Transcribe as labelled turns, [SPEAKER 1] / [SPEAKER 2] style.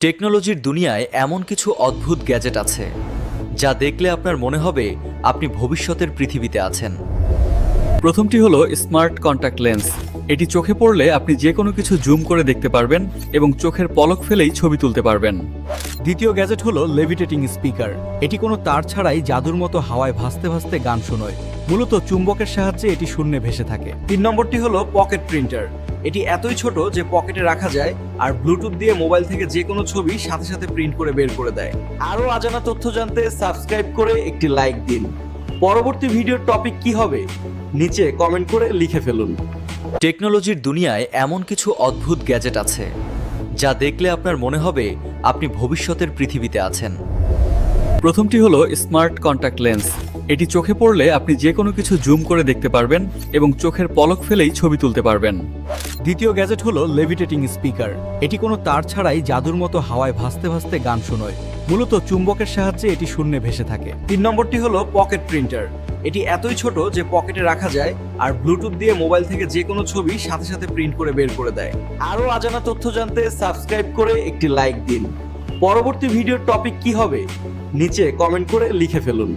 [SPEAKER 1] টেকনোলজির দুনিয়ায় এমন কিছু অদ্ভুত গ্যাজেট আছে যা দেখলে আপনার মনে হবে আপনি ভবিষ্যতের পৃথিবীতে আছেন।
[SPEAKER 2] প্রথমটি হলো স্মার্ট কন্টাক্ট লেন্স। এটি চোখে পড়লে আপনি যে কোনো কিছু জুম করে দেখতে পারবেন এবং চোখের পলক ফেলেই ছবি তুলতে পারবেন।
[SPEAKER 3] দ্বিতীয় গ্যাজেট হলো লেভিটেটিং স্পিকার। এটি কোনো তার ছাড়াই জাদুর মতো হাওয়ায় ভাসতে ভাসতে গান শোনায়। মূলত চুম্বকের সাহায্যে এটি শূন্যে ভেসে থাকে। 3 নম্বরটি হলো পকেট প্রিন্টার। এটি এতই ছোট যে পকেটে রাখা যায় আর ব্লুটুথ দিয়ে মোবাইল থেকে যে কোনো ছবি সাথে সাথে প্রিন্ট করে বের করে দেয়। আরও অজানা তথ্য জানতে সাবস্ক্রাইব করে একটি লাইক দিন। পরবর্তী ভিডিওর টপিক কি হবে নিচে কমেন্ট করে লিখে ফেলুন।
[SPEAKER 1] টেকনোলজির দুনিয়ায় এমন কিছু অদ্ভুত গ্যাজেট আছে যা দেখলে আপনার মনে হবে আপনি ভবিষ্যতের পৃথিবীতে আছেন।
[SPEAKER 2] প্রথমটি হলো স্মার্ট কন্টাক্ট লেন্স। এটি চোখে পড়লে আপনি যে কোনো কিছু জুম করে দেখতে পারবেন এবং চোখের পলক ফেলেই ছবি তুলতে পারবেন।
[SPEAKER 3] দ্বিতীয় গ্যাজেট হলো লেভিটেটিং স্পিকার। এটি কোনো তার ছাড়াই জাদুর মতো হাওয়ায় ভাসতে ভাসতে গান শোনায়। মূলত চুম্বকের সাহায্যে এটি শূন্যে ভেসে থাকে। 3 নম্বরটি হলো পকেট প্রিন্টার। এটি এতই ছোট যে পকেটে রাখা যায় আর ব্লুটুথ দিয়ে মোবাইল থেকে যে কোনো ছবি সাথে সাথে প্রিন্ট করে বের করে দেয়। আরও অজানা তথ্য জানতে সাবস্ক্রাইব করে একটি লাইক দিন। পরবর্তী ভিডিওর টপিক কি হবে নিচে কমেন্ট করে লিখে ফেলুন।